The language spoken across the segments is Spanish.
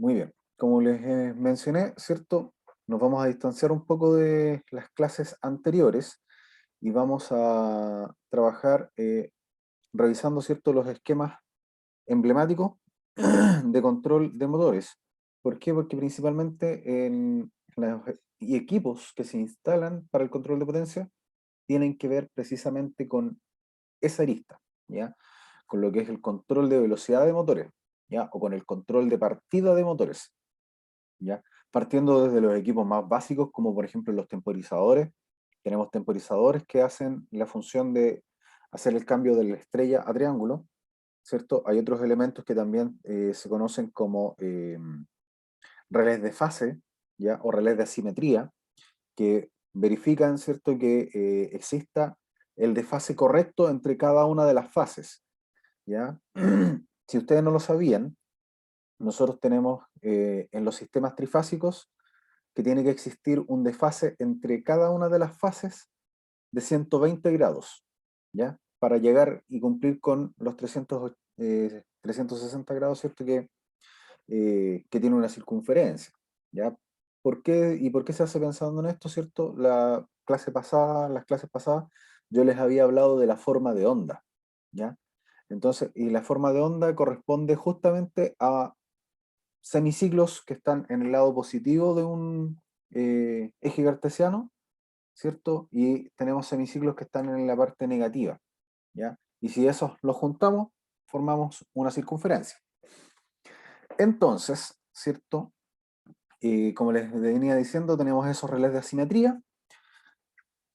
Muy bien. Como les mencioné, ¿cierto? Nos vamos a distanciar un poco de las clases anteriores y vamos a trabajar revisando, ¿cierto?, los esquemas emblemáticos de control de motores. ¿Por qué? Porque principalmente en los y equipos que se instalan para el control de potencia tienen que ver precisamente con esa arista, ¿ya? Con lo que es el control de velocidad de motores, ¿ya? O con el control de partida de motores. ¿Ya? Partiendo desde los equipos más básicos, como por ejemplo los temporizadores. Tenemos temporizadores que hacen la función de hacer el cambio de la estrella a triángulo, ¿cierto? Hay otros elementos que también se conocen como relés de fase, ¿ya? O relés de asimetría, que verifican, ¿cierto?, que exista el desfase correcto entre cada una de las fases, ¿ya? Si ustedes no lo sabían, nosotros tenemos en los sistemas trifásicos que tiene que existir un desfase entre cada una de las fases de 120 grados, ¿ya? Para llegar y cumplir con los 360 grados, ¿cierto? Que tiene una circunferencia, ¿ya? ¿Por qué se hace pensando en esto, ¿cierto? Las clases pasadas, yo les había hablado de la forma de onda, ¿ya? Entonces, y la forma de onda corresponde justamente a semiciclos que están en el lado positivo de un eje cartesiano, ¿cierto? Y tenemos semiciclos que están en la parte negativa, ¿ya? Y si esos los juntamos, formamos una circunferencia. Entonces, ¿cierto? Como les venía diciendo, tenemos esos relés de asimetría.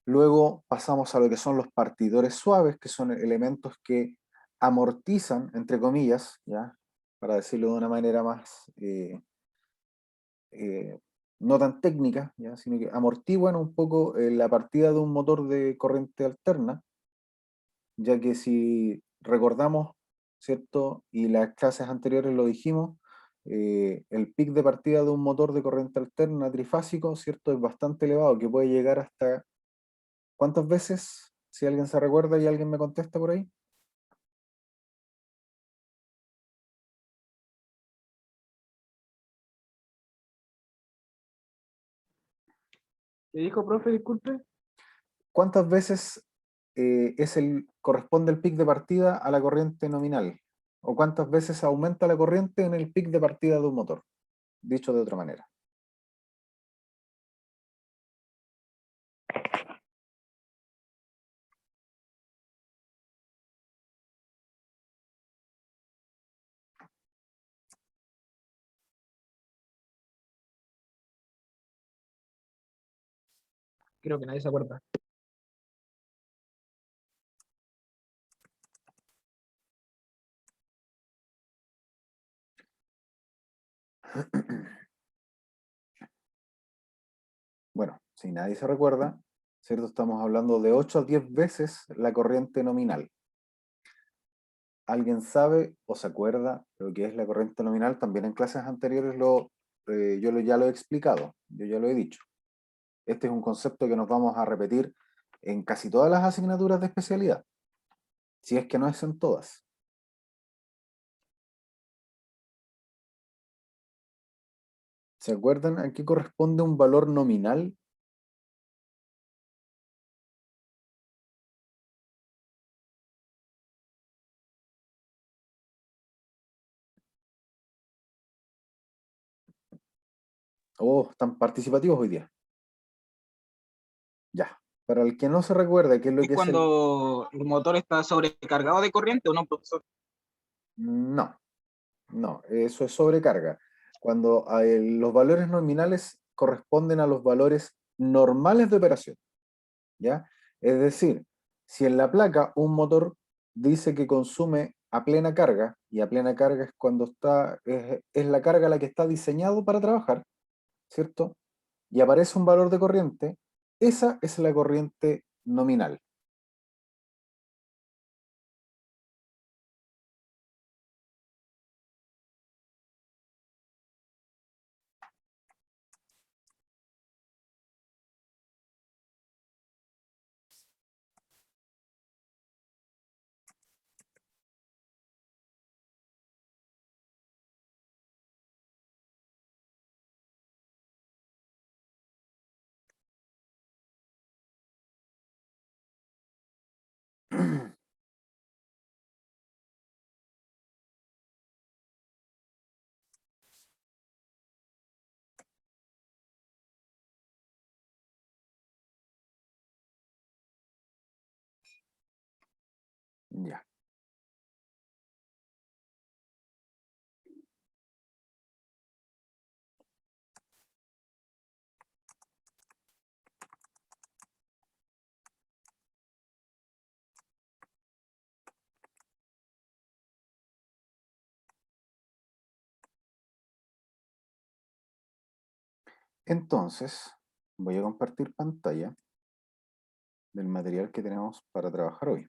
Luego pasamos a lo que son los partidores suaves, que son elementos que amortizan, entre comillas, ¿ya? Para decirlo de una manera más eh, no tan técnicas, ¿ya? Sino que amortiguan un poco la partida de un motor de corriente alterna, ya que si recordamos, ¿cierto? Y las clases anteriores lo dijimos, el pic de partida de un motor de corriente alterna trifásico, ¿cierto? Es bastante elevado, que puede llegar hasta, ¿cuántas veces? Si alguien se recuerda y alguien me contesta por ahí. ¿Qué dijo, profe? Disculpe. ¿Cuántas veces corresponde el pic de partida a la corriente nominal? ¿O cuántas veces aumenta la corriente en el pic de partida de un motor? Dicho de otra manera. Creo que nadie se acuerda. Bueno, si nadie se recuerda, ¿cierto? Estamos hablando de 8 a 10 veces la corriente nominal. ¿Alguien sabe o se acuerda lo que es la corriente nominal? También en clases anteriores ya lo he explicado, yo ya lo he dicho. Este es un concepto que nos vamos a repetir en casi todas las asignaturas de especialidad, si es que no es en todas. ¿Se acuerdan a qué corresponde un valor nominal? Oh, están participativos hoy día. Ya. Para el que no se recuerda qué es lo ¿Es que es el... cuando el motor está sobrecargado de corriente o no, profesor? No, no, eso es sobrecarga. Cuando los valores nominales corresponden a los valores normales de operación, ¿ya? Es decir, si en la placa un motor dice que consume a plena carga, y a plena carga es cuando es la carga la que está diseñado para trabajar, ¿cierto? Y aparece un valor de corriente, esa es la corriente nominal. Ya. Entonces, voy a compartir pantalla del material que tenemos para trabajar hoy.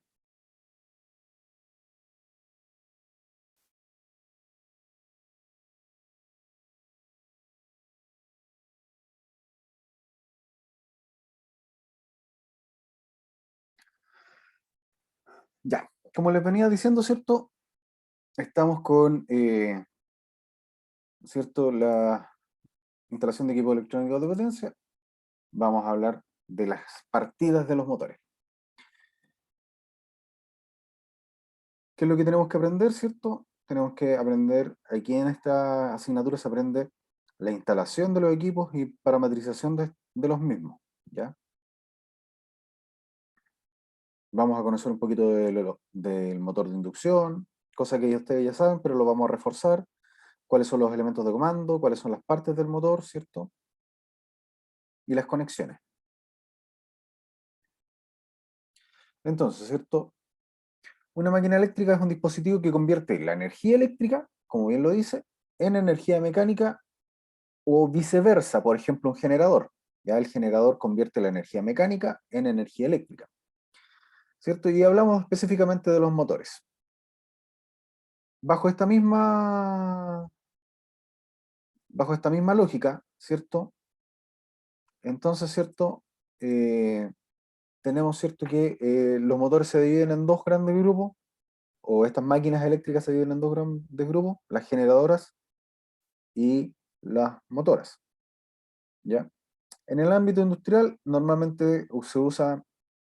Ya, como les venía diciendo, ¿cierto? Estamos con, ¿cierto? La instalación de equipos electrónicos de potencia. Vamos a hablar de las partidas de los motores. ¿Qué es lo que tenemos que aprender, cierto? Tenemos que aprender, aquí en esta asignatura se aprende la instalación de los equipos y parametrización de los mismos, ¿ya? Vamos a conocer un poquito del motor de inducción, cosa que ya ustedes ya saben, pero lo vamos a reforzar. Cuáles son los elementos de comando, cuáles son las partes del motor, ¿cierto? Y las conexiones. Entonces, ¿cierto? Una máquina eléctrica es un dispositivo que convierte la energía eléctrica, como bien lo dice, en energía mecánica o viceversa. Por ejemplo, un generador. Ya el generador convierte la energía mecánica en energía eléctrica, ¿cierto? Y hablamos específicamente de los motores. Bajo esta misma, bajo esta misma lógica, ¿cierto? Entonces, ¿cierto? Eh, tenemos, ¿cierto? Que los motores se dividen en dos grandes grupos, o estas máquinas eléctricas se dividen en dos grandes grupos, las generadoras y las motoras, ¿ya? En el ámbito industrial, normalmente se usa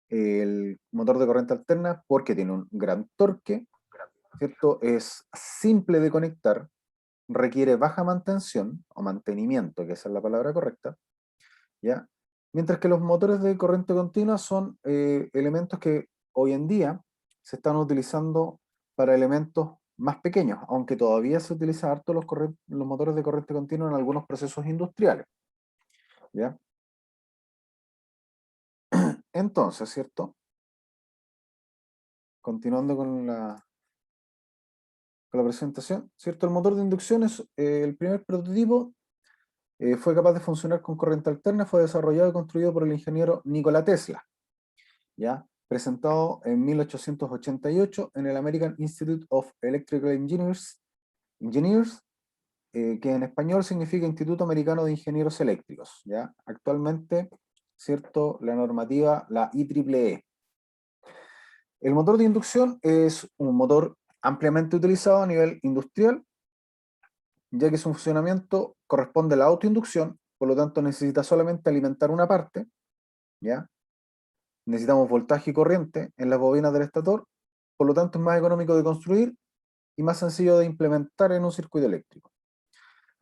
el motor de corriente alterna porque tiene un gran torque, ¿cierto? Es simple de conectar, requiere baja mantención o mantenimiento, que esa es la palabra correcta, ¿ya? Mientras que los motores de corriente continua son elementos que hoy en día se están utilizando para elementos más pequeños, aunque todavía se utiliza harto los motores de corriente continua en algunos procesos industriales, ¿ya? Entonces, ¿cierto? Continuando con la presentación, ¿cierto? El motor de inducción es el primer prototipo, fue capaz de funcionar con corriente alterna, fue desarrollado y construido por el ingeniero Nikola Tesla, ¿ya? Presentado en 1888 en el American Institute of Electrical Engineers, que en español significa Instituto Americano de Ingenieros Eléctricos, ¿ya? Actualmente, ¿cierto? La normativa, la IEEE. El motor de inducción es un motor ampliamente utilizado a nivel industrial, ya que su funcionamiento corresponde a la autoinducción, por lo tanto necesita solamente alimentar una parte, ¿ya? Necesitamos voltaje y corriente en las bobinas del estator, por lo tanto es más económico de construir y más sencillo de implementar en un circuito eléctrico.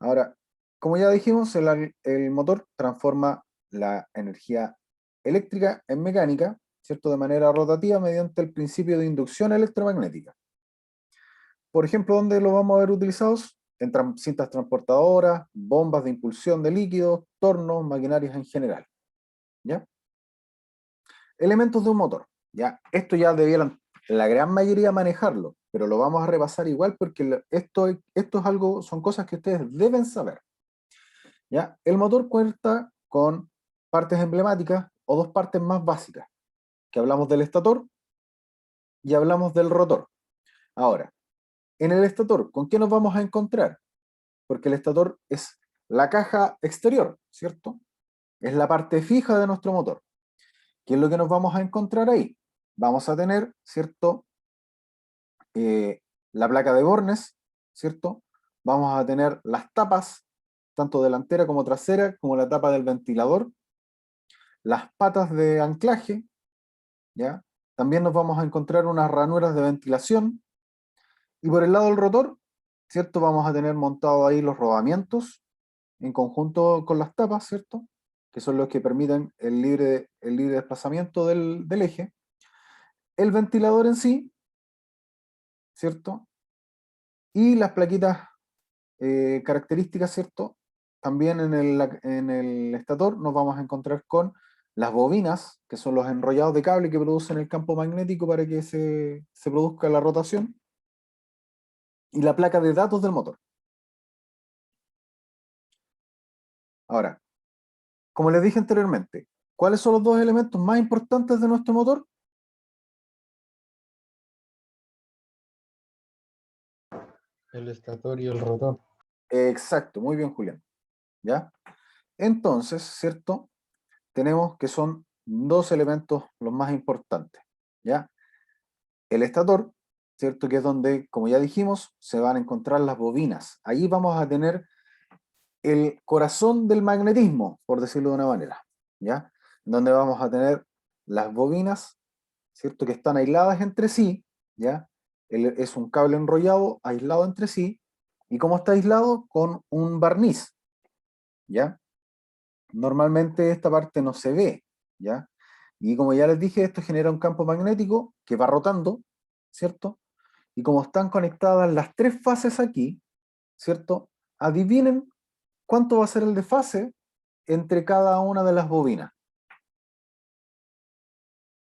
Ahora, como ya dijimos, el motor transforma la energía eléctrica en mecánica, ¿cierto? De manera rotativa mediante el principio de inducción electromagnética. Por ejemplo, ¿dónde lo vamos a ver utilizados? En cintas transportadoras, bombas de impulsión de líquidos, tornos, maquinarias en general, ¿ya? Elementos de un motor, ¿ya? Esto ya debieran la gran mayoría manejarlo, pero lo vamos a repasar igual porque esto es algo, son cosas que ustedes deben saber, ¿ya? El motor cuenta con partes emblemáticas o dos partes más básicas, que hablamos del estator y hablamos del rotor. Ahora, en el estator, ¿con qué nos vamos a encontrar? Porque el estator es la caja exterior, ¿cierto? Es la parte fija de nuestro motor. ¿Qué es lo que nos vamos a encontrar ahí? Vamos a tener, ¿cierto? Eh, la placa de bornes, ¿cierto? Vamos a tener las tapas, tanto delantera como trasera, como la tapa del ventilador, las patas de anclaje, ¿ya? También nos vamos a encontrar unas ranuras de ventilación, y por el lado del rotor, ¿cierto? Vamos a tener montado ahí los rodamientos, en conjunto con las tapas, ¿cierto? Que son los que permiten el libre desplazamiento del eje. El ventilador en sí, ¿cierto? Y las plaquitas características, ¿cierto? También en el estator nos vamos a encontrar con las bobinas, que son los enrollados de cable que producen el campo magnético para que se produzca la rotación, y la placa de datos del motor. Ahora, como les dije anteriormente, ¿cuáles son los dos elementos más importantes de nuestro motor? El estator y el rotor. Exacto, muy bien, Julián. ¿Ya? Entonces, ¿cierto? Tenemos que son dos elementos los más importantes. ¿Ya? El estator, ¿cierto? Que es donde, como ya dijimos, se van a encontrar las bobinas. Ahí vamos a tener el corazón del magnetismo, por decirlo de una manera. ¿Ya? Donde vamos a tener las bobinas, ¿cierto? Que están aisladas entre sí. ¿Ya? Es un cable enrollado, aislado entre sí. ¿Y cómo está aislado? Con un barniz. ¿Ya? Normalmente esta parte no se ve, ¿ya? Y como ya les dije, esto genera un campo magnético que va rotando, ¿cierto? Y como están conectadas las tres fases aquí, ¿cierto? Adivinen cuánto va a ser el desfase entre cada una de las bobinas.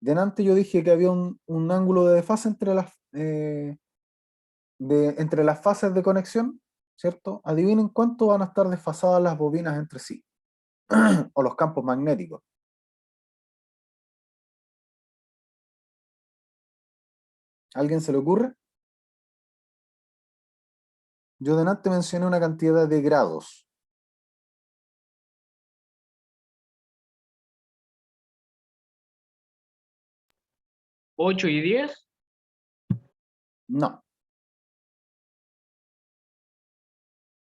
Delante yo dije que había un ángulo de desfase entre las fases de conexión, ¿cierto? Adivinen cuánto van a estar desfasadas las bobinas entre sí, o los campos magnéticos. ¿Alguien se le ocurre? Yo delante mencioné una cantidad de grados. ¿8 y 10? No,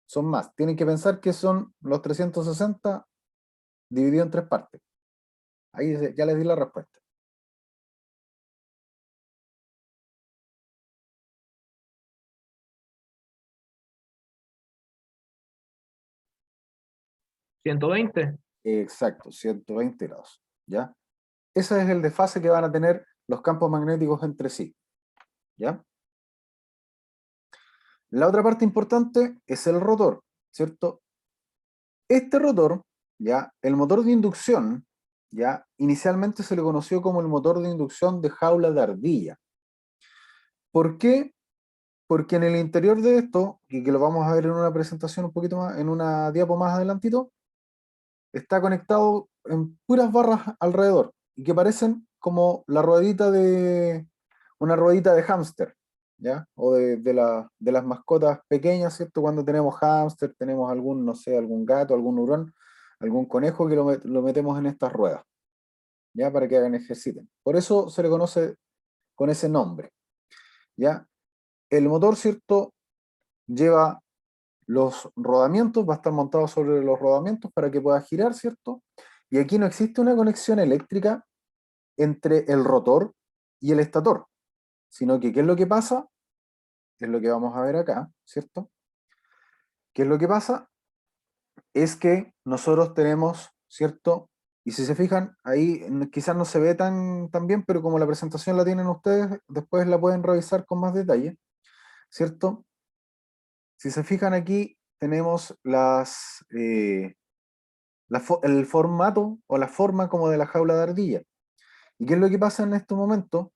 son más. Tienen que pensar que son los 360 dividido en tres partes. Ahí ya les di la respuesta. ¿120? Exacto, 120 grados. ¿Ya? Ese es el desfase que van a tener los campos magnéticos entre sí. ¿Ya? La otra parte importante es el rotor, ¿cierto? Este rotor, ¿ya? El motor de inducción, ¿ya? Inicialmente se le conoció como el motor de inducción de jaula de ardilla. ¿Por qué? Porque en el interior de esto, y que lo vamos a ver en una presentación un poquito más, en una diapo más adelantito, está conectado en puras barras alrededor, y que parecen como la ruedita de una ruedita de hámster, ¿ya? O de las mascotas pequeñas, ¿cierto? Cuando tenemos hámster, tenemos algún, no sé, algún gato, algún hurón, algún conejo que lo metemos en estas ruedas, ¿ya? Para que hagan ejerciten. Por eso se le conoce con ese nombre, ¿ya? El motor, ¿cierto? Lleva los rodamientos, va a estar montado sobre los rodamientos para que pueda girar, ¿cierto? Y aquí no existe una conexión eléctrica entre el rotor y el estator, sino que ¿qué es lo que pasa? Es lo que vamos a ver acá, ¿cierto? ¿Qué es lo que pasa? Es que nosotros tenemos, ¿cierto? Y si se fijan, ahí quizás no se ve tan bien, pero como la presentación la tienen ustedes, después la pueden revisar con más detalle, ¿cierto? Si se fijan aquí, tenemos el formato o la forma como de la jaula de ardilla. ¿Y qué es lo que pasa en este momento?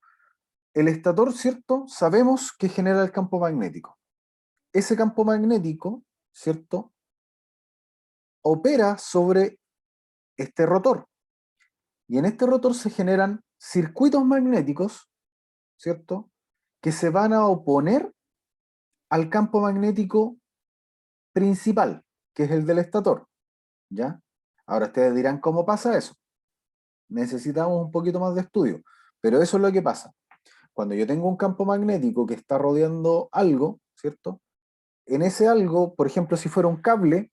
El estator, ¿cierto? Sabemos que genera el campo magnético. Ese campo magnético, ¿cierto? Opera sobre este rotor. Y en este rotor se generan circuitos magnéticos, ¿cierto? Que se van a oponer al campo magnético principal, que es el del estator, ¿ya? Ahora ustedes dirán, ¿cómo pasa eso? Necesitamos un poquito más de estudio, pero eso es lo que pasa. Cuando yo tengo un campo magnético que está rodeando algo, ¿cierto? En ese algo, por ejemplo, si fuera un cable,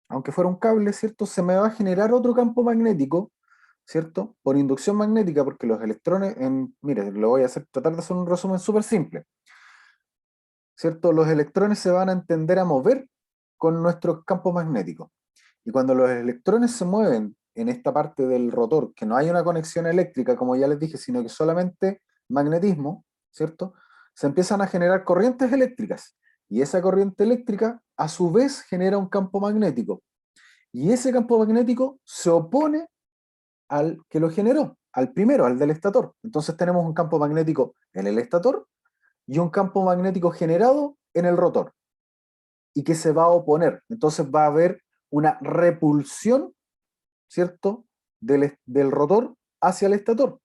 aunque fuera un cable, ¿cierto? Se me va a generar otro campo magnético, ¿cierto? Por inducción magnética, porque los electrones, mire, lo voy a tratar de hacer un resumen súper simple, ¿cierto? Los electrones se van a tender a mover con nuestros campos magnéticos. Y cuando los electrones se mueven en esta parte del rotor, que no hay una conexión eléctrica, como ya les dije, sino que solamente magnetismo, ¿cierto? se empiezan a generar corrientes eléctricas. Y esa corriente eléctrica, a su vez, genera un campo magnético. Y ese campo magnético se opone al que lo generó, al primero, al del estator. Entonces tenemos un campo magnético en el estator y un campo magnético generado en el rotor. Y que se va a oponer. Entonces va a haber una repulsión, ¿cierto?, del rotor hacia el estator.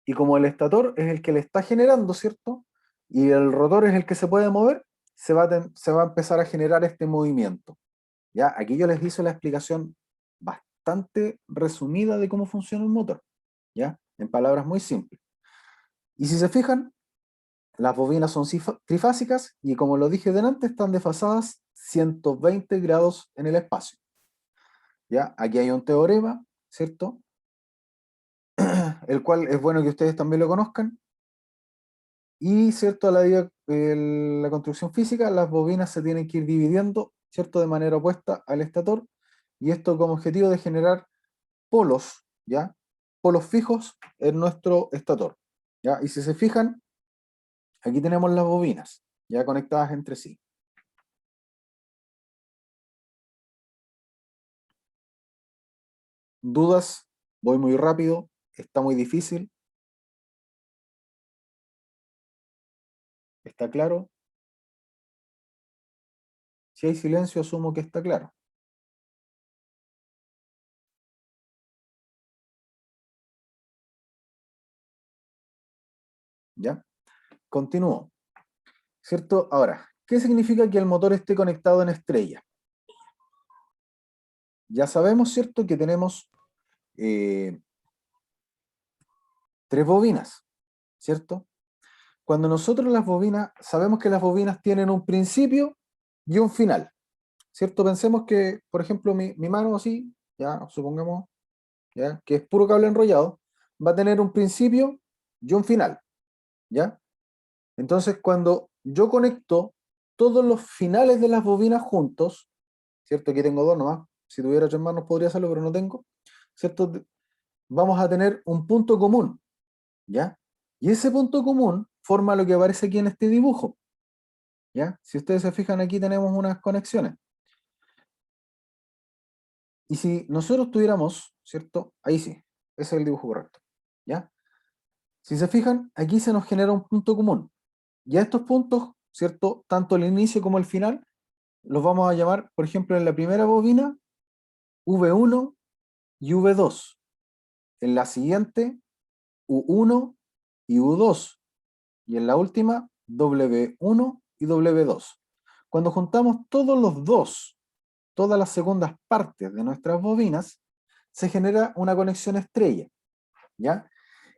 Y como el estator es el que le está generando, ¿cierto? Y el rotor es el que se puede mover, se va a empezar a generar este movimiento. ¿Ya? Aquí yo les hice la explicación bastante resumida de cómo funciona un motor, ¿ya? En palabras muy simples. Y si se fijan, las bobinas son trifásicas y como lo dije delante, están desfasadas 120 grados en el espacio. ¿Ya? Aquí hay un teorema, ¿cierto? El cual es bueno que ustedes también lo conozcan. Y, ¿cierto? La construcción física, las bobinas se tienen que ir dividiendo, ¿cierto? De manera opuesta al estator, y esto como objetivo de generar polos, ¿ya? Polos fijos en nuestro estator, ¿ya? Y si se fijan, aquí tenemos las bobinas, ya conectadas entre sí. ¿Dudas? Voy muy rápido, está muy difícil. ¿Está claro? Si hay silencio, asumo que está claro. ¿Ya? Continúo. ¿Cierto? Ahora, ¿qué significa que el motor esté conectado en estrella? Ya sabemos, ¿cierto?, que tenemos 3 bobinas, ¿cierto? Cuando nosotros las bobinas, sabemos que las bobinas tienen un principio y un final, ¿cierto? Pensemos que, por ejemplo, mi mano así, ya, supongamos, ya, que es puro cable enrollado, va a tener un principio y un final, ¿ya? Entonces, cuando yo conecto todos los finales de las bobinas juntos, ¿cierto? Aquí tengo 2 nomás, si tuviera 3 manos podría hacerlo, pero no tengo, ¿cierto? Vamos a tener un punto común, ¿ya? Y ese punto común forma lo que aparece aquí en este dibujo, ¿ya? Si ustedes se fijan, aquí tenemos unas conexiones. Y si nosotros tuviéramos, ¿cierto? Ahí sí, ese es el dibujo correcto, ¿ya? Si se fijan, aquí se nos genera un punto común. Y a estos puntos, ¿cierto? Tanto el inicio como el final, los vamos a llamar, por ejemplo, en la primera bobina, V1 y V2. En la siguiente, U1 y U2. Y en la última, W1 y W2. Cuando juntamos todos los dos, todas las segundas partes de nuestras bobinas, se genera una conexión estrella, ¿ya?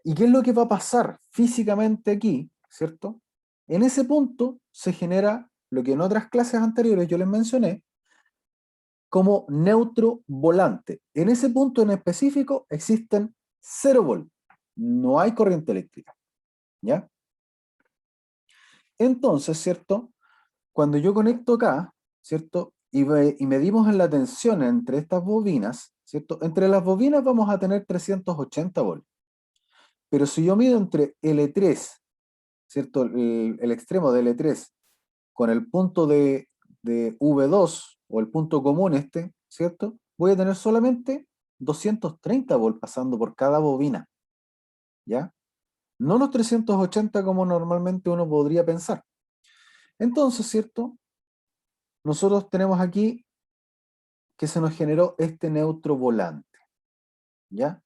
¿Y qué es lo que va a pasar físicamente aquí, ¿cierto? En ese punto se genera lo que en otras clases anteriores yo les mencioné como neutro volante. En ese punto en específico existen 0 volt, no hay corriente eléctrica, ¿ya? Entonces, ¿cierto? Cuando yo conecto acá, ¿cierto? Y medimos en la tensión entre estas bobinas, ¿cierto? Entre las bobinas vamos a tener 380 volts. Pero si yo mido entre L3, ¿cierto? El extremo de L3 con el punto de V2 o el punto común este, ¿cierto? Voy a tener solamente 230 volts pasando por cada bobina, ¿ya? No los 380 como normalmente uno podría pensar. Entonces, ¿cierto? Nosotros tenemos aquí que se nos generó este neutro volante, ¿ya?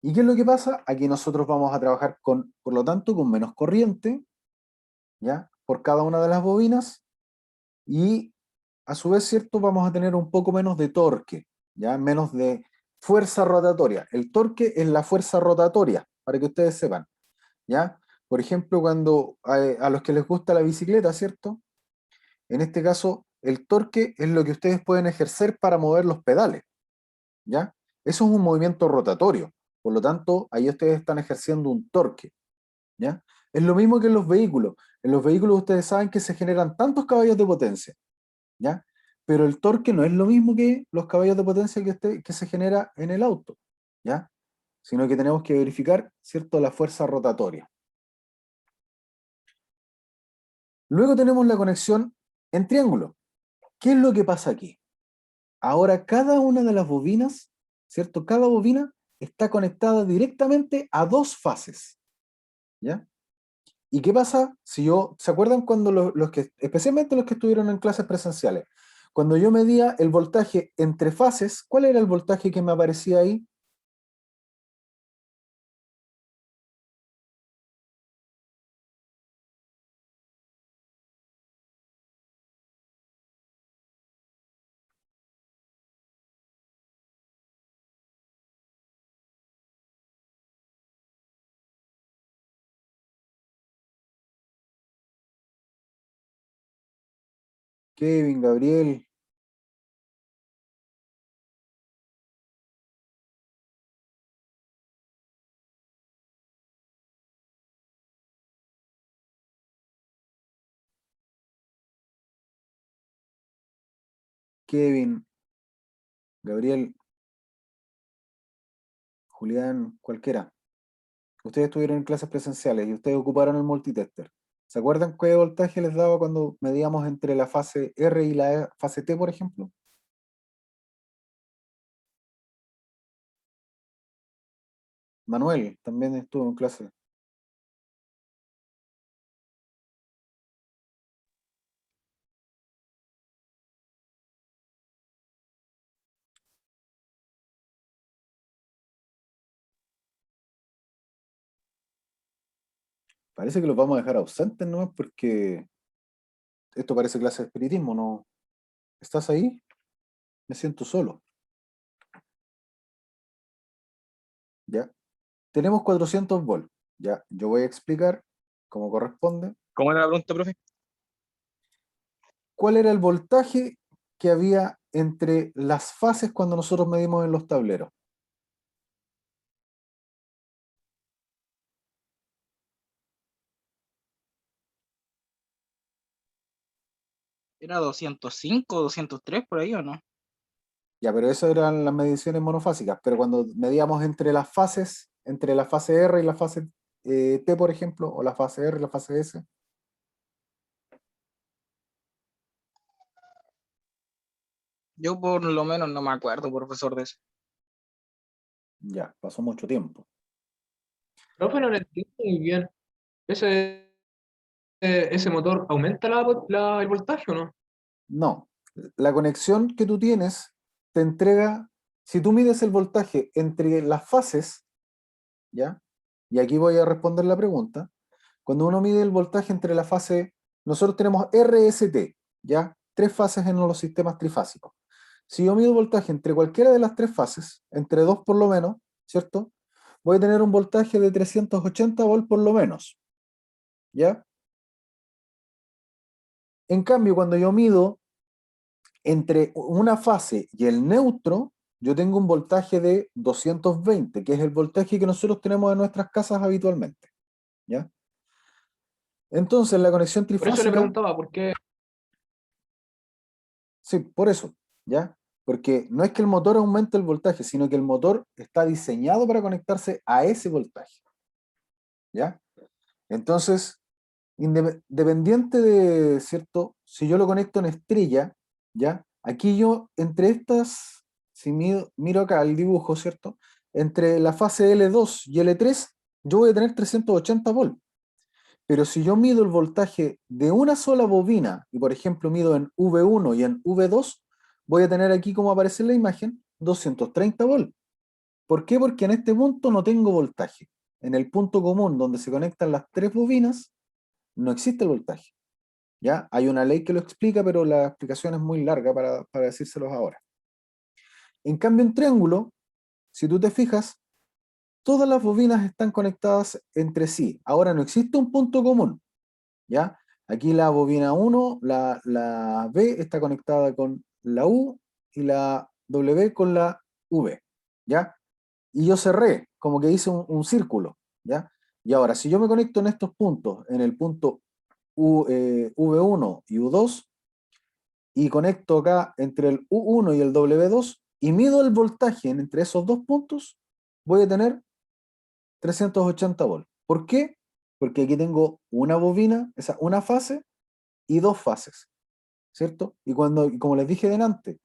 ¿Y qué es lo que pasa? Aquí nosotros vamos a trabajar con, por lo tanto, con menos corriente, ¿ya? Por cada una de las bobinas, y a su vez, ¿cierto? Vamos a tener un poco menos de torque, ¿ya? Menos de fuerza rotatoria. El torque es la fuerza rotatoria, para que ustedes sepan, ¿ya? Por ejemplo, cuando a los que les gusta la bicicleta, ¿cierto? En este caso, el torque es lo que ustedes pueden ejercer para mover los pedales, ¿ya? Eso es un movimiento rotatorio, por lo tanto, ahí ustedes están ejerciendo un torque, ¿ya? Es lo mismo que en los vehículos. En los vehículos ustedes saben que se generan tantos caballos de potencia, ¿ya? Pero el torque no es lo mismo que los caballos de potencia que se genera en el auto, ¿ya? Sino que tenemos que verificar, ¿cierto?, la fuerza rotatoria. Luego tenemos la conexión en triángulo. ¿Qué es lo que pasa aquí? Ahora cada una de las bobinas, ¿cierto? Cada bobina está conectada directamente a dos fases, ¿ya? ¿Y qué pasa si yo, ¿se acuerdan cuando los que, especialmente los que estuvieron en clases presenciales, cuando yo medía el voltaje entre fases, cuál era el voltaje que me aparecía ahí? Kevin, Gabriel, Kevin, Gabriel, Julián, cualquiera. Ustedes estuvieron en clases presenciales y ustedes ocuparon el multitester. ¿Se acuerdan qué voltaje les daba cuando medíamos entre la fase R y la fase T, por ejemplo? Manuel también estuvo en clase. Parece que los vamos a dejar ausentes, ¿no? Porque esto parece clase de espiritismo, ¿no? ¿Estás ahí? Me siento solo. ¿Ya? Tenemos 400 volts. ¿Ya? Yo voy a explicar como corresponde ¿Cómo era la pregunta, profe? cuál era el voltaje que había entre las fases cuando nosotros medimos en los tableros. ¿Era 205, 203 por ahí o no? Ya, pero eso eran las mediciones monofásicas. Pero cuando medíamos entre las fases, entre la fase R y la fase T, por ejemplo, o la fase R y la fase S, Yo por lo menos no me acuerdo, profesor, de eso. ya, pasó mucho tiempo. Profe, no lo entiendo muy bien. ¿Ese, ese motor aumenta el voltaje o no? No, la conexión que tú tienes te entrega, si tú mides el voltaje entre las fases, ¿ya? Y aquí voy a responder la pregunta. Cuando uno mide el voltaje entre la fase, nosotros tenemos RST, ¿ya? Tres fases en los sistemas trifásicos. Si yo mido voltaje entre cualquiera de las tres fases, entre dos por lo menos, ¿cierto? Voy a tener un voltaje de 380 volts por lo menos, ¿ya? En cambio, cuando yo mido entre una fase y el neutro, yo tengo un voltaje de 220, que es el voltaje que nosotros tenemos en nuestras casas habitualmente, ¿ya? Entonces, la conexión Por eso le trifásica, preguntaba, ¿por qué? sí, por eso, ¿ya? Porque no es que el motor aumente el voltaje, sino que el motor está diseñado para conectarse a ese voltaje, ¿ya? Entonces, dependiente de, ¿cierto? Si yo lo conecto en estrella, ¿ya? Aquí yo, entre estas, si miro acá el dibujo, ¿cierto? Entre la fase L2 y L3, yo voy a tener 380 volts. Pero si yo mido el voltaje de una sola bobina, y por ejemplo mido en V1 y en V2, voy a tener aquí, como aparece en la imagen, 230 volts. ¿Por qué? Porque en este punto no tengo voltaje. En el punto común donde se conectan las tres bobinas, no existe el voltaje. ¿Ya? Hay una ley que lo explica, pero la explicación es muy larga para decírselos ahora. En cambio, en triángulo, si tú te fijas, todas las bobinas están conectadas entre sí. Ahora no existe un punto común, ¿ya? Aquí la bobina 1, la B está conectada con la U y la W con la V, ¿ya? Y yo cerré, como que hice un círculo, ¿ya? Y ahora, si yo me conecto en estos puntos, en el punto V1 y U2, y conecto acá entre el U1 y el W2 y mido el voltaje entre esos dos puntos, voy a tener 380 volts. ¿Por qué? Porque aquí tengo una bobina, una fase y 2 fases, ¿cierto? Y como les dije delante,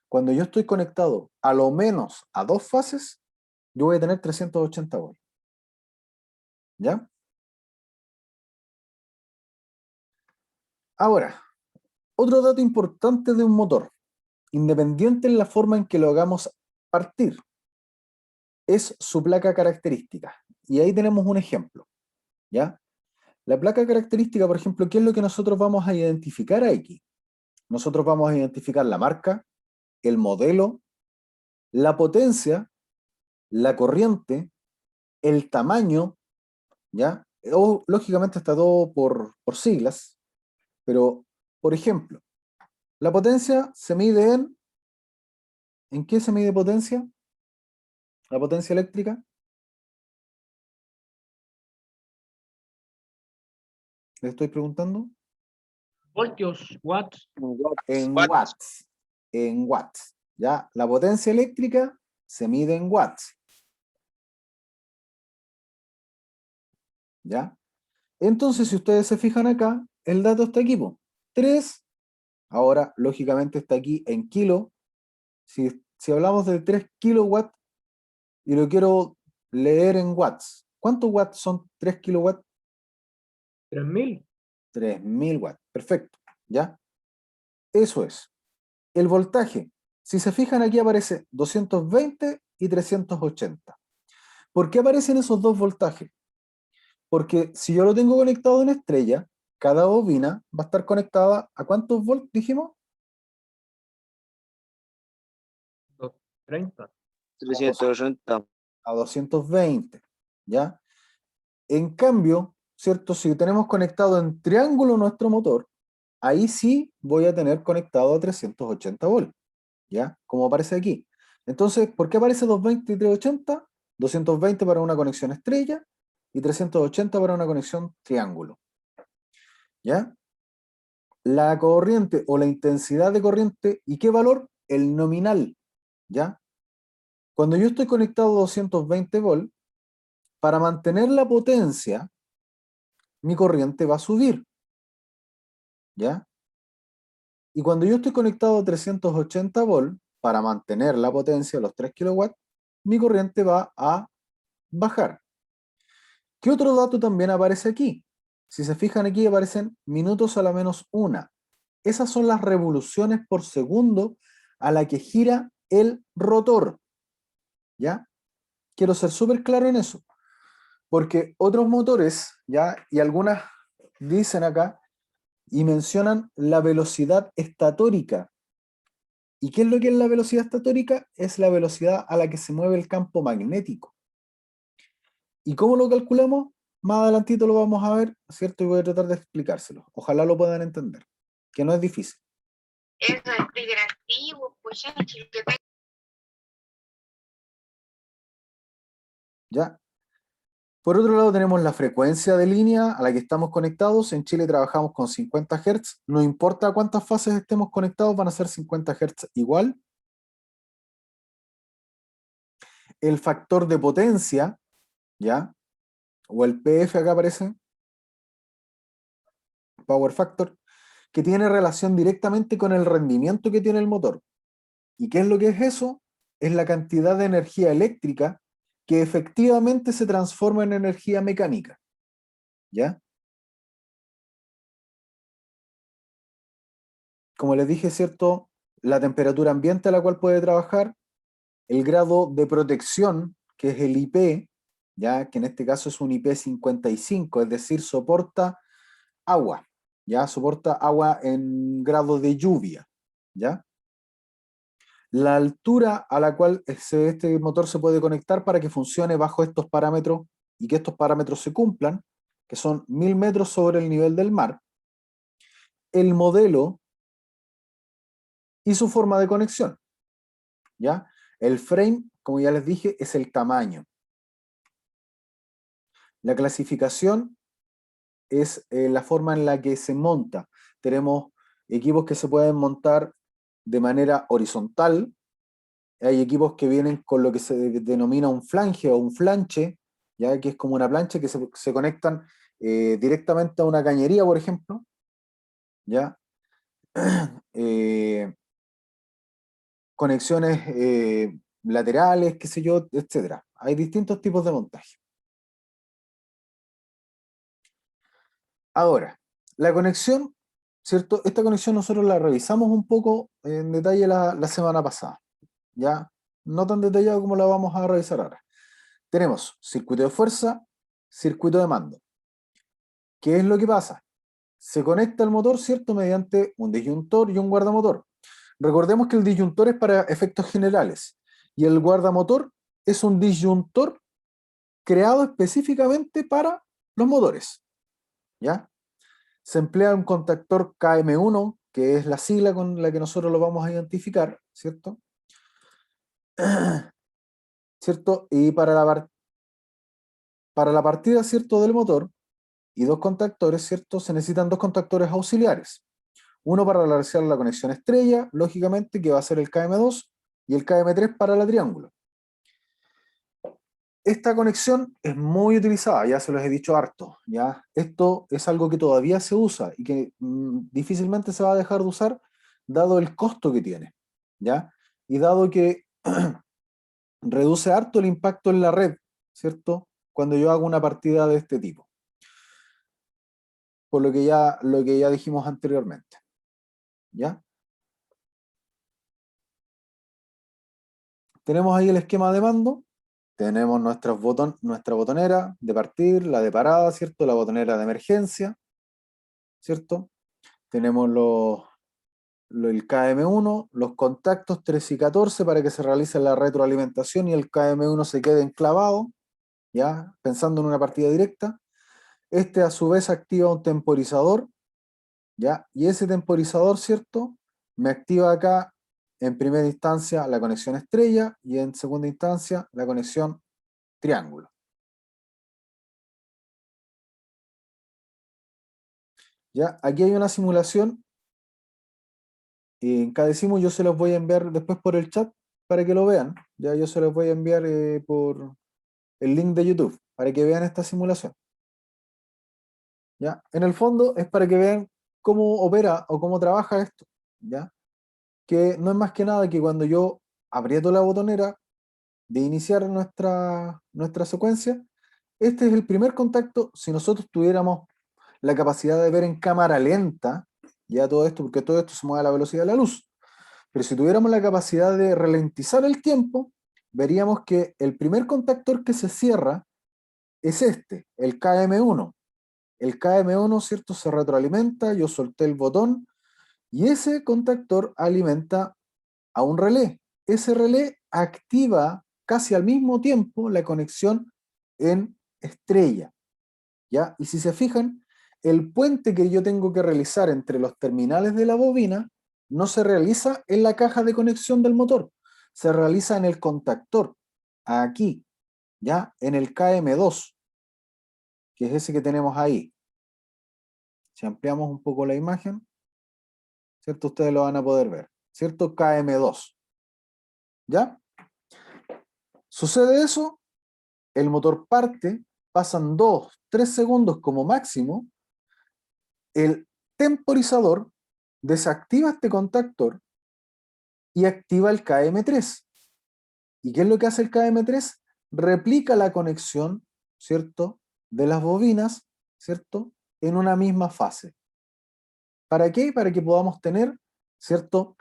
cuando yo estoy conectado a lo menos a 2 fases, yo voy a tener 380 volts. ¿Ya? Ahora, otro dato importante de un motor, independiente en la forma en que lo hagamos partir, es su placa característica. Y ahí tenemos un ejemplo, ¿ya? La placa característica, por ejemplo, ¿qué es lo que nosotros vamos a identificar aquí? Nosotros vamos a identificar la marca, el modelo, la potencia, la corriente, el tamaño, ¿ya? O, lógicamente está todo por siglas, pero, por ejemplo, la potencia se mide ¿en qué se mide potencia? La potencia eléctrica, le estoy preguntando. Voltios, watts, En Watts. watts. En watts. ¿Ya? La potencia eléctrica se mide en watts. ¿Ya? Entonces, si ustedes se fijan acá, el dato está aquí, po. 3, ahora lógicamente está aquí en kilo. Si hablamos de 3 kilowatts y lo quiero leer en watts, ¿cuántos watts son 3 kilowatts? 3000. 3000 watts. Perfecto. ¿Ya? Eso es. El voltaje. Si se fijan aquí aparece 220 y 380. ¿Por qué aparecen esos dos voltajes? Porque si yo lo tengo conectado en estrella, cada bobina va a estar conectada ¿a cuántos volts dijimos? 30. 380. A 220, ¿ya? En cambio, ¿cierto? Si tenemos conectado en triángulo nuestro motor, ahí sí voy a tener conectado a 380 volts, ¿ya? Como aparece aquí. Entonces, ¿por qué aparece 220 y 380? 220 para una conexión estrella y 380 para una conexión triángulo, ¿ya? La corriente o la intensidad de corriente, ¿y qué valor? El nominal, ¿ya? Cuando yo estoy conectado a 220 volts, para mantener la potencia, mi corriente va a subir, ¿ya? Y cuando yo estoy conectado a 380 volts, para mantener la potencia, los 3 kilowatts, mi corriente va a bajar. ¿Qué otro dato también aparece aquí? Si se fijan aquí aparecen minutos a la menos una. Esas son las revoluciones por segundo a la que gira el rotor, ¿ya? Quiero ser súper claro en eso, porque otros motores, ¿ya? Y algunas dicen acá y mencionan la velocidad estatórica. ¿Y qué es lo que es la velocidad estatórica? Es la velocidad a la que se mueve el campo magnético. ¿Y cómo lo calculamos? Más adelantito lo vamos a ver, ¿cierto? Y voy a tratar de explicárselo. Ojalá lo puedan entender, que no es difícil. Eso es figurativo, pues ya, ¿Ya? Por otro lado tenemos la frecuencia de línea a la que estamos conectados. En Chile trabajamos con 50 Hz. No importa cuántas fases estemos conectados, van a ser 50 Hz igual. El factor de potencia, ¿ya? O el PF acá aparece, Power Factor, que tiene relación directamente con el rendimiento que tiene el motor. ¿Y qué es lo que es eso? Es la cantidad de energía eléctrica que efectivamente se transforma en energía mecánica, ¿ya? Como les dije, ¿cierto? La temperatura ambiente a la cual puede trabajar, el grado de protección, que es el IP, ya que en este caso es un IP55, es decir, soporta agua, ya soporta agua en grado de lluvia, ya. La altura a la cual este motor se puede conectar para que funcione bajo estos parámetros y que estos parámetros se cumplan, que son 1000 metros sobre el nivel del mar, el modelo y su forma de conexión, ¿ya? El frame, como ya les dije, es el tamaño. La clasificación es la forma en la que se monta. Tenemos equipos que se pueden montar de manera horizontal, hay equipos que vienen con lo que se denomina un flange o un flanche, ya que es como una plancha que se conectan directamente a una cañería, por ejemplo, ¿ya? Eh, conexiones laterales, qué sé yo, etcétera. Hay distintos tipos de montaje. Ahora, la conexión, ¿cierto? Esta conexión nosotros la revisamos un poco en detalle la semana pasada, ¿ya? No tan detallado como la vamos a revisar ahora. Tenemos circuito de fuerza, circuito de mando. ¿Qué es lo que pasa? Se conecta el motor, ¿cierto? Mediante un disyuntor y un guardamotor. Recordemos que el disyuntor es para efectos generales y el guardamotor es un disyuntor creado específicamente para los motores, ¿ya? Se emplea un contactor KM1, que es la sigla con la que nosotros lo vamos a identificar, ¿cierto? ¿Cierto? Y para la partida, ¿cierto? Del motor y dos contactores, ¿cierto? Se necesitan dos contactores auxiliares. Uno para realizar la conexión estrella, lógicamente, que va a ser el KM2, y el KM3 para la triángulo. Esta conexión es muy utilizada, ya se los he dicho harto, ¿ya? Esto es algo que todavía se usa y que difícilmente se va a dejar de usar dado el costo que tiene, ¿ya? Y dado que reduce harto el impacto en la red, ¿cierto? Cuando yo hago una partida de este tipo, por lo que ya dijimos anteriormente, ¿ya? Tenemos ahí el esquema de mando. Tenemos nuestra botonera de partir, la de parada, ¿cierto? La botonera de emergencia, ¿cierto? Tenemos el KM1, los contactos 3 y 14 para que se realice la retroalimentación y el KM1 se quede enclavado, ¿ya? Pensando en una partida directa. Este a su vez activa un temporizador, ¿ya? Y ese temporizador, ¿cierto? Me activa acá en primera instancia la conexión estrella y en segunda instancia la conexión triángulo. ¿Ya? Aquí hay una simulación. En cada decimo yo se los voy a enviar después por el chat para que lo vean. Ya yo se los voy a enviar por el link de YouTube para que vean esta simulación. ¿Ya? En el fondo es para que vean cómo opera o cómo trabaja esto. ¿Ya? Que no es más que nada que cuando yo aprieto la botonera de iniciar nuestra secuencia, este es el primer contacto. Si nosotros tuviéramos la capacidad de ver en cámara lenta, ya todo esto, porque todo esto se mueve a la velocidad de la luz, pero si tuviéramos la capacidad de ralentizar el tiempo, veríamos que el primer contactor que se cierra es este, el KM1. El KM1, ¿cierto? Se retroalimenta, yo solté el botón y ese contactor alimenta a un relé. Ese relé activa casi al mismo tiempo la conexión en estrella, ¿ya? Y si se fijan, el puente que yo tengo que realizar entre los terminales de la bobina no se realiza en la caja de conexión del motor, se realiza en el contactor, aquí, ¿ya? En el KM2, que es ese que tenemos ahí. Si ampliamos un poco la imagen, ¿cierto? Ustedes lo van a poder ver, ¿cierto? KM2, ¿ya? Sucede eso, el motor parte, pasan 2, 3 segundos como máximo, el temporizador desactiva este contactor y activa el KM3. ¿Y qué es lo que hace el KM3? Replica la conexión, ¿cierto? De las bobinas, ¿cierto? En una misma fase. ¿Para qué? Para que podamos tener, ¿cierto?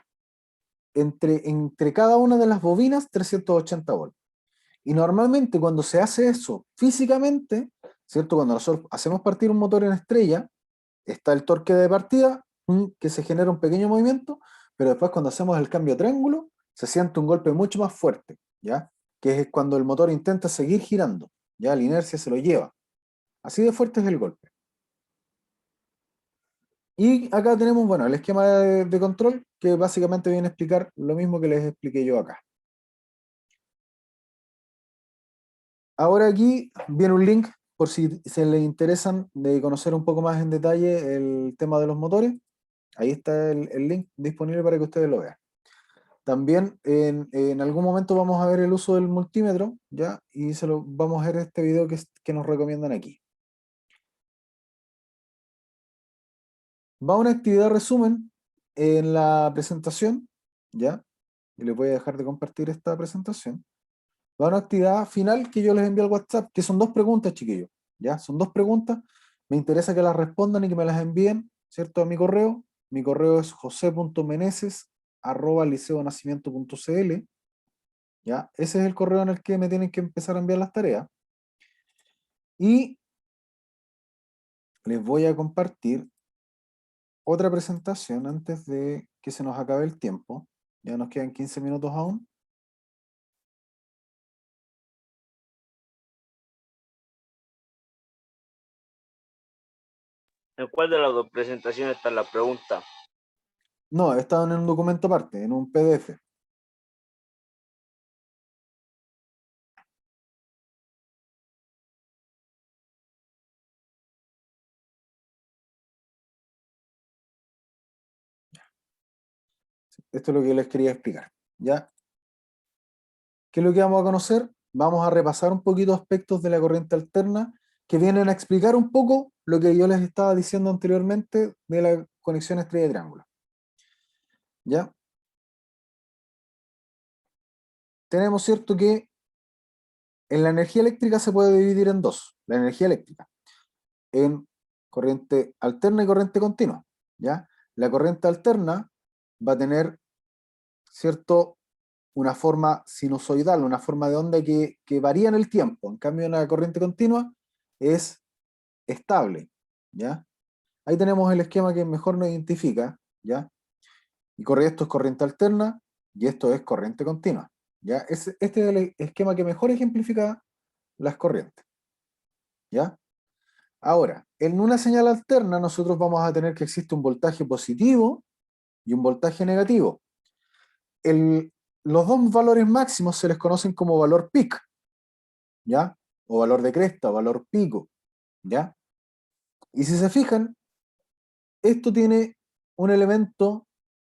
Entre cada una de las bobinas 380 volts. Y normalmente cuando se hace eso físicamente, ¿cierto? Cuando nosotros hacemos partir un motor en estrella, está el torque de partida, que se genera un pequeño movimiento, pero después cuando hacemos el cambio a triángulo, se siente un golpe mucho más fuerte, ¿ya? Que es cuando el motor intenta seguir girando, ¿ya? La inercia se lo lleva. Así de fuerte es el golpe. Y acá tenemos, bueno, el esquema de control, que básicamente viene a explicar lo mismo que les expliqué yo acá. Ahora aquí viene un link, por si se les interesan de conocer un poco más en detalle el tema de los motores. Ahí está el link disponible para que ustedes lo vean. También en algún momento vamos a ver el uso del multímetro, ¿ya? Y vamos a ver este video que nos recomiendan aquí. va una actividad resumen en la presentación, ¿ya? Y les voy a dejar de compartir esta presentación. Va una actividad final que yo les envío al WhatsApp, que son 2 preguntas, chiquillos, ¿ya? Son 2 preguntas. Me interesa que las respondan y que me las envíen, ¿cierto? A mi correo. Mi correo es jose.meneses@liceonacimiento.cl, ¿ya? Ese es el correo en el que me tienen que empezar a enviar las tareas. Y les voy a compartir otra presentación antes de que se nos acabe el tiempo. Ya nos quedan 15 minutos aún. ¿En cuál de las dos presentaciones está la pregunta? No, estaban en un documento aparte, en un PDF. Esto es lo que les quería explicar. ¿Ya? ¿Qué es lo que vamos a conocer? Vamos a repasar un poquito aspectos de la corriente alterna que vienen a explicar un poco lo que yo les estaba diciendo anteriormente de la conexión estrella-triángulo. ¿Ya? Tenemos cierto que en la energía eléctrica se puede dividir en 2, la energía eléctrica, en corriente alterna y corriente continua. ¿Ya? La corriente alterna va a tener, ¿cierto?, una forma sinusoidal, una forma de onda que varía en el tiempo. En cambio, una corriente continua es estable, ¿ya? Ahí tenemos el esquema que mejor nos identifica, ¿ya? Y esto es corriente alterna y esto es corriente continua, ¿ya? Este es el esquema que mejor ejemplifica las corrientes, ¿ya? Ahora, en una señal alterna nosotros vamos a tener que existe un voltaje positivo y un voltaje negativo. Los 2 valores máximos se les conocen como valor peak, ¿ya? O valor de cresta, o valor pico, ¿ya? Y si se fijan, esto tiene un elemento,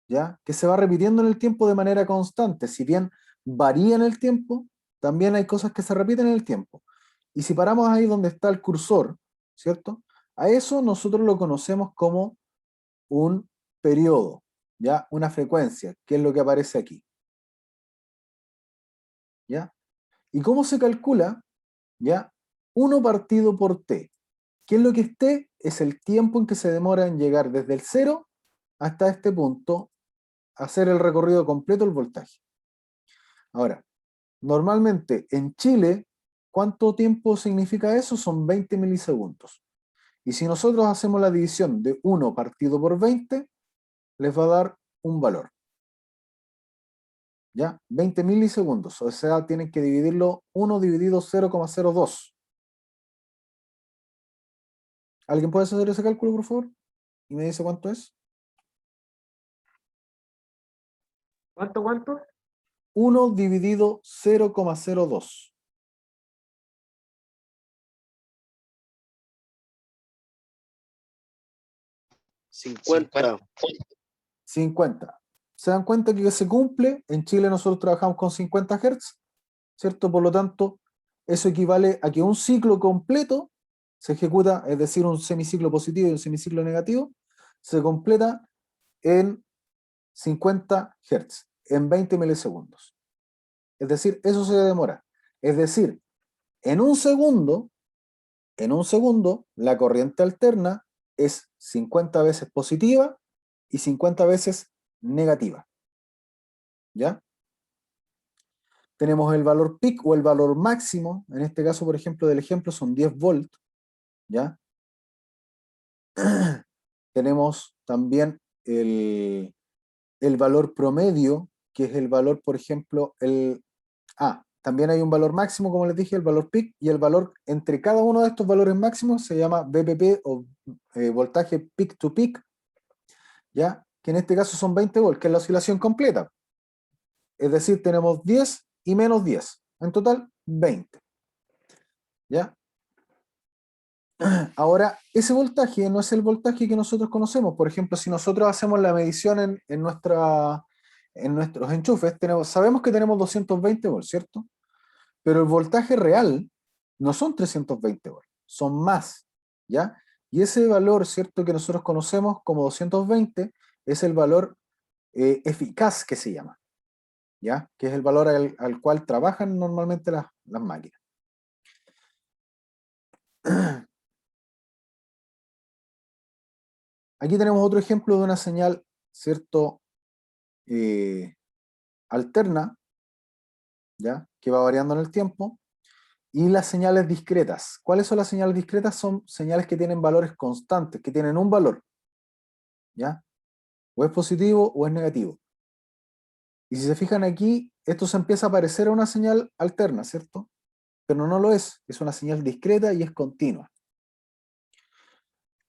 ¿ya?, que se va repitiendo en el tiempo de manera constante. Si bien varía en el tiempo, también hay cosas que se repiten en el tiempo. Y si paramos ahí donde está el cursor, ¿cierto? A eso nosotros lo conocemos como un periodo, ¿ya? Una frecuencia, que es lo que aparece aquí, ¿ya? ¿Y cómo se calcula? ¿Ya? 1 partido por t. ¿Qué es lo que es t? Es el tiempo en que se demora en llegar desde el 0 hasta este punto, hacer el recorrido completo del voltaje. Ahora, normalmente en Chile, ¿cuánto tiempo significa eso? Son 20 milisegundos. Y si nosotros hacemos la división de 1 partido por 20, les va a dar un valor. ¿Ya? 20 milisegundos. O sea, tienen que dividirlo 1 dividido 0,02. ¿Alguien puede hacer ese cálculo, por favor? Y me dice cuánto es. ¿Cuánto? 1 dividido 0,02. 50. 50. ¿Se dan cuenta que se cumple? En Chile nosotros trabajamos con 50 Hz, ¿cierto? Por lo tanto, eso equivale a que un ciclo completo se ejecuta, es decir, un semiciclo positivo y un semiciclo negativo, se completa en 50 Hz, en 20 milisegundos. Es decir, eso se demora. Es decir, en un segundo, la corriente alterna es 50 veces positiva y 50 veces negativa. ¿Ya? Tenemos el valor peak o el valor máximo, en este caso, por ejemplo, del ejemplo son 10 volts, ¿ya? Tenemos también el valor promedio, que es el valor, por ejemplo, también hay un valor máximo, como les dije, el valor peak, y el valor entre cada uno de estos valores máximos se llama VPP o voltaje peak to peak, ¿ya? Que en este caso son 20 volts, que es la oscilación completa. Es decir, tenemos 10 y menos 10. En total, 20. ¿Ya? Ahora, ese voltaje no es el voltaje que nosotros conocemos. Por ejemplo, si nosotros hacemos la medición en nuestros enchufes, sabemos que tenemos 220 volts, ¿cierto? Pero el voltaje real no son 320 volts, son más, ¿ya? Y ese valor, ¿cierto?, que nosotros conocemos como 220, es el valor eficaz que se llama, ¿ya? Que es el valor al cual trabajan normalmente las máquinas. Aquí tenemos otro ejemplo de una señal, ¿cierto?, alterna, ¿ya?, que va variando en el tiempo, y las señales discretas. ¿Cuáles son las señales discretas? Son señales que tienen valores constantes, que tienen un valor, ¿ya? O es positivo o es negativo. Y si se fijan aquí, esto se empieza a parecer a una señal alterna, ¿cierto? Pero no lo es una señal discreta y es continua.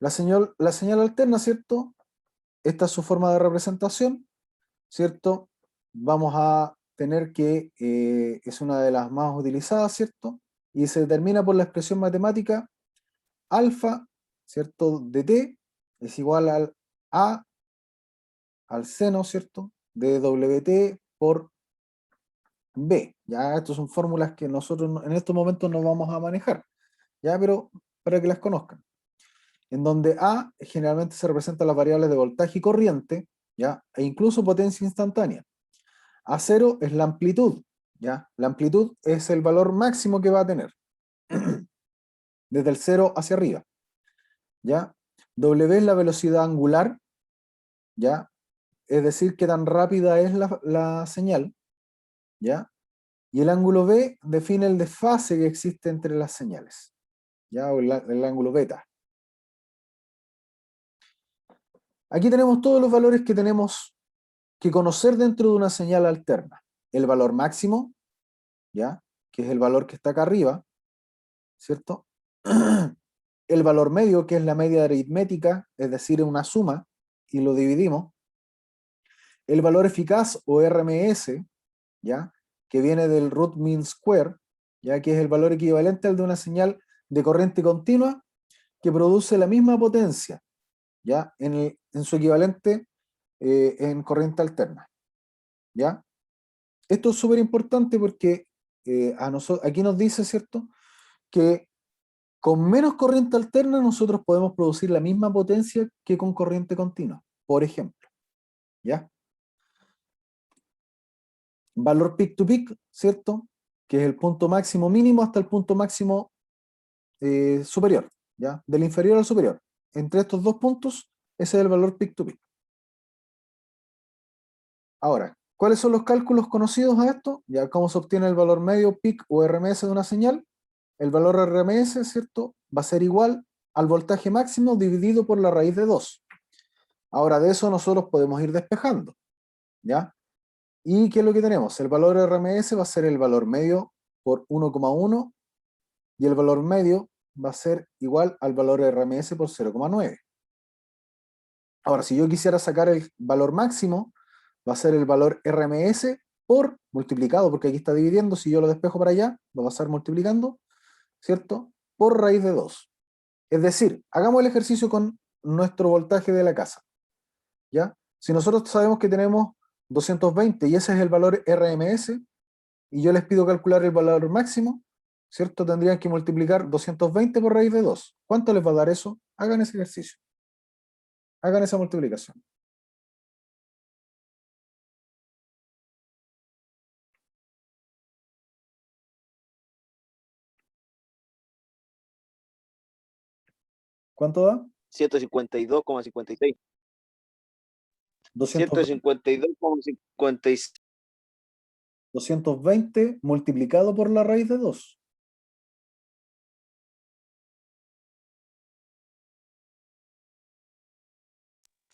La señal alterna, ¿cierto? Esta es su forma de representación, ¿cierto? Vamos a tener que es una de las más utilizadas, ¿cierto? Y se determina por la expresión matemática alfa, ¿cierto?, de t es igual al seno, ¿cierto?, de wt por b. Ya, estas son fórmulas que nosotros en estos momentos no vamos a manejar, ya, pero para que las conozcan. En donde a generalmente se representan las variables de voltaje y corriente, ya, e incluso potencia instantánea. A0 es la amplitud, ya. La amplitud es el valor máximo que va a tener, desde el 0 hacia arriba, ya. W es la velocidad angular, ya, es decir, qué tan rápida es la señal, ya. Y el ángulo B define el desfase que existe entre las señales, ya, o el ángulo beta. Aquí tenemos todos los valores que tenemos que conocer dentro de una señal alterna. El valor máximo, ya, que es el valor que está acá arriba, ¿cierto? El valor medio, que es la media aritmética, es decir, una suma, y lo dividimos. El valor eficaz, o RMS, ¿ya?, que viene del root mean square, ya que es el valor equivalente al de una señal de corriente continua que produce la misma potencia, ¿ya?, en su equivalente en corriente alterna, ¿ya? Esto es súper importante porque aquí nos dice, ¿cierto?, que con menos corriente alterna nosotros podemos producir la misma potencia que con corriente continua, por ejemplo, ¿ya? Valor peak to peak, ¿cierto?, que es el punto máximo mínimo hasta el punto máximo superior, ¿ya? Del inferior al superior. Entre estos dos puntos, ese es el valor peak to peak. Ahora, ¿cuáles son los cálculos conocidos a esto? Ya, ¿cómo se obtiene el valor medio, peak o RMS de una señal? El valor RMS, ¿cierto?, va a ser igual al voltaje máximo dividido por la raíz de 2. Ahora, de eso nosotros podemos ir despejando, ¿ya? ¿Y qué es lo que tenemos? El valor RMS va a ser el valor medio por 1,1 y el valor medio va a ser igual al valor RMS por 0,9. Ahora, si yo quisiera sacar el valor máximo, va a ser el valor RMS por multiplicado, porque aquí está dividiendo, si yo lo despejo para allá, va a pasar multiplicando, ¿cierto?, por raíz de 2. Es decir, hagamos el ejercicio con nuestro voltaje de la casa, ¿ya? Si nosotros sabemos que tenemos 220 y ese es el valor RMS, y yo les pido calcular el valor máximo, ¿cierto?, tendrían que multiplicar 220 por raíz de 2. ¿Cuánto les va a dar eso? Hagan ese ejercicio. Hagan esa multiplicación. ¿Cuánto da? 152,56. 220, 152,56. 220 multiplicado por la raíz de 2.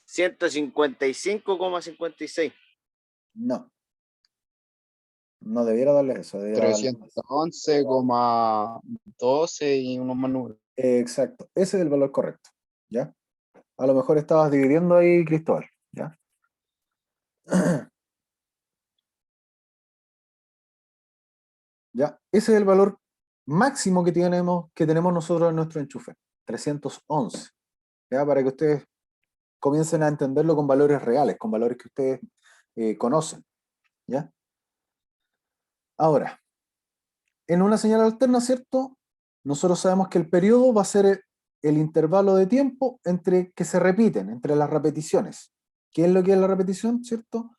$155,56. No, no debiera darles eso. Debiera darles 311,12 y unos más números. exacto, ese es el valor correcto, ¿ya? A lo mejor estabas dividiendo ahí, Cristóbal, ¿ya? ¿Ya? Ese es el valor máximo que tenemos nosotros en nuestro enchufe, 311, ¿ya? Para que ustedes comiencen a entenderlo con valores reales, con valores que ustedes conocen, ¿ya? Ahora, en una señal alterna, ¿cierto?, nosotros sabemos que el periodo va a ser el intervalo de tiempo entre que se repiten, entre las repeticiones. ¿Qué es lo que es la repetición, cierto?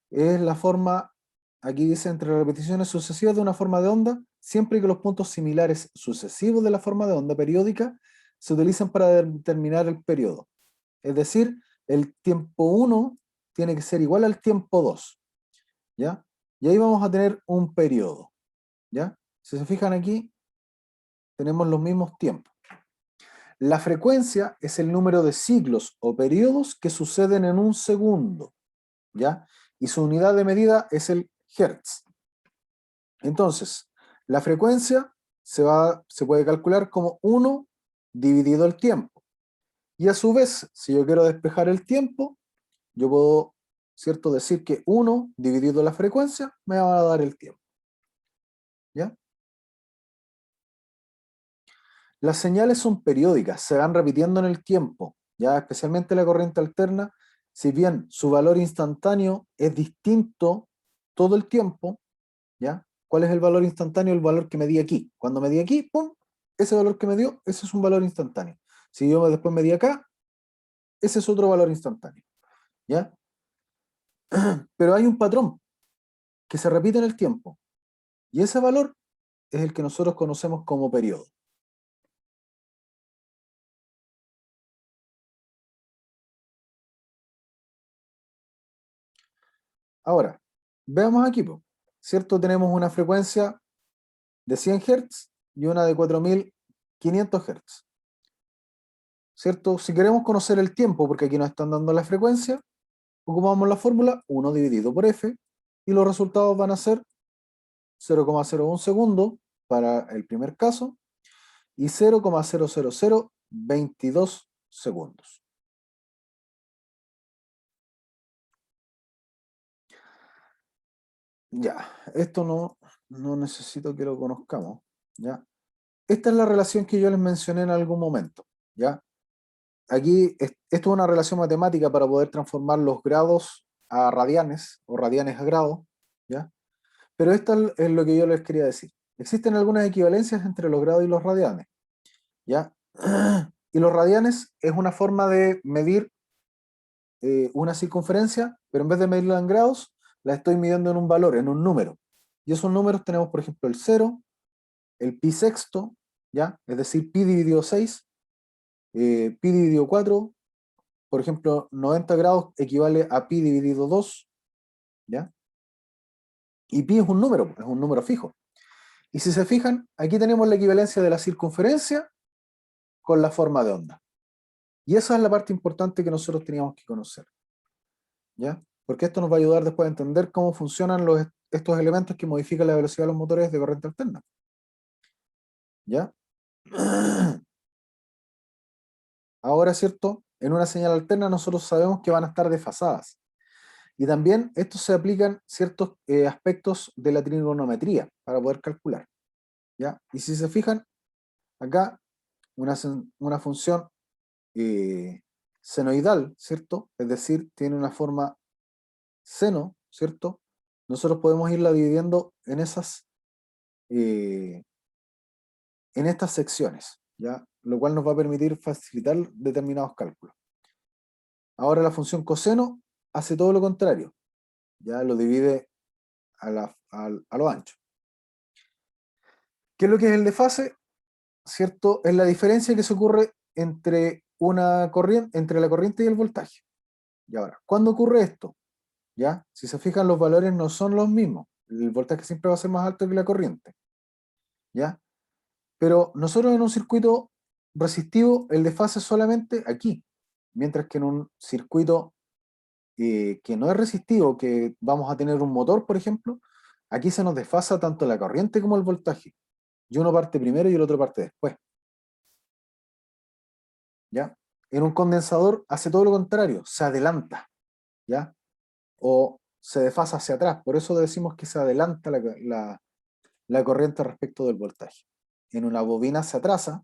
Es la forma, aquí dice, entre las repeticiones sucesivas de una forma de onda, siempre que los puntos similares sucesivos de la forma de onda periódica se utilizan para determinar el periodo. Es decir, el tiempo 1 tiene que ser igual al tiempo 2, ¿ya? Y ahí vamos a tener un periodo, ¿ya? Si se fijan aquí, tenemos los mismos tiempos. La frecuencia es el número de ciclos o periodos que suceden en un segundo, ¿ya? Y su unidad de medida es el hertz. Entonces, la frecuencia se puede calcular como 1 dividido el tiempo. Y a su vez, si yo quiero despejar el tiempo, yo puedo, ¿cierto?, decir que 1 dividido la frecuencia me va a dar el tiempo, ¿ya? Las señales son periódicas, se van repitiendo en el tiempo, ya especialmente la corriente alterna, si bien su valor instantáneo es distinto todo el tiempo, ¿ya? ¿Cuál es el valor instantáneo? El valor que me di aquí. Cuando me di aquí, ¡pum! Ese valor que me dio, ese es un valor instantáneo. Si yo después me di acá, ese es otro valor instantáneo, ¿ya? Pero hay un patrón que se repite en el tiempo, y ese valor es el que nosotros conocemos como periodo. Ahora, veamos aquí, ¿cierto? Tenemos una frecuencia de 100 Hz y una de 4500 Hz, ¿cierto? Si queremos conocer el tiempo, porque aquí nos están dando la frecuencia, ocupamos la fórmula 1 dividido por f, y los resultados van a ser 0,01 segundos para el primer caso, y 0,00022 segundos. Ya, esto no necesito que lo conozcamos, ¿ya? Esta es la relación que yo les mencioné en algún momento, ¿ya? Aquí, esto es una relación matemática para poder transformar los grados a radianes, o radianes a grados, ¿ya? Pero esto es lo que yo les quería decir. Existen algunas equivalencias entre los grados y los radianes, ¿ya? Y los radianes es una forma de medir una circunferencia, pero en vez de medirla en grados, la estoy midiendo en un valor, en un número. Y esos números tenemos, por ejemplo, el 0, el pi sexto, ¿ya? Es decir, pi dividido 6, pi dividido 4, por ejemplo, 90 grados equivale a pi dividido 2, ¿ya? Y pi es un número fijo. Y si se fijan, aquí tenemos la equivalencia de la circunferencia con la forma de onda. Y esa es la parte importante que nosotros teníamos que conocer, ¿ya? Porque esto nos va a ayudar después a entender cómo funcionan estos elementos que modifican la velocidad de los motores de corriente alterna, ¿ya? Ahora, ¿cierto? En una señal alterna nosotros sabemos que van a estar desfasadas. Y también esto se aplican ciertos aspectos de la trigonometría para poder calcular, ¿ya? Y si se fijan, acá una función senoidal, ¿cierto? Es decir, tiene una forma seno, ¿cierto? Nosotros podemos irla dividiendo en estas secciones, ¿ya? Lo cual nos va a permitir facilitar determinados cálculos. Ahora la función coseno hace todo lo contrario, ya lo divide a lo ancho. ¿Qué es lo que es el desfase? ¿Cierto? Es la diferencia que se ocurre entre la corriente y el voltaje. Y ahora, ¿cuándo ocurre esto? ¿Ya? Si se fijan, los valores no son los mismos. El voltaje siempre va a ser más alto que la corriente, ¿ya? Pero nosotros en un circuito resistivo, el desfase es solamente aquí, mientras que en un circuito que no es resistivo, que vamos a tener un motor, por ejemplo, aquí se nos desfasa tanto la corriente como el voltaje. Y uno parte primero y el otro parte después, ¿ya? En un condensador hace todo lo contrario, se adelanta, ¿ya? O se desfasa hacia atrás, por eso decimos que se adelanta la corriente respecto del voltaje. En una bobina se atrasa,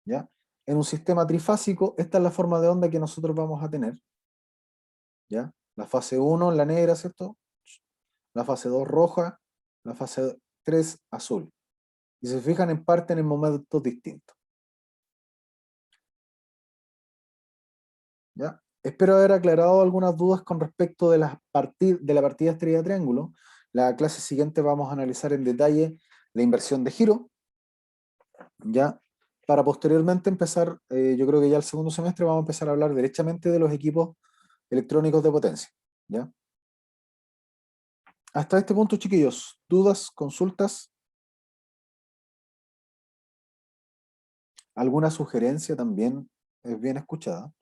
¿ya? En un sistema trifásico, esta es la forma de onda que nosotros vamos a tener, ¿ya? La fase 1, la negra, ¿cierto? La fase 2, roja, la fase 3, azul. Y si se fijan, en parten en momentos distintos. ¿Ya? Espero haber aclarado algunas dudas con respecto de la partida estrella triángulo. La clase siguiente vamos a analizar en detalle la inversión de giro, ¿ya? Para posteriormente empezar, yo creo que ya el segundo semestre vamos a empezar a hablar derechamente de los equipos electrónicos de potencia, ¿ya? Hasta este punto, chiquillos, ¿dudas, consultas? ¿Alguna sugerencia también es bien escuchada?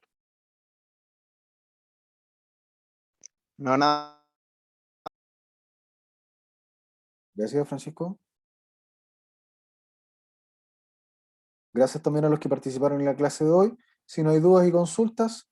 No, nada. Gracias, Francisco. Gracias también a los que participaron en la clase de hoy. Si no hay dudas y consultas,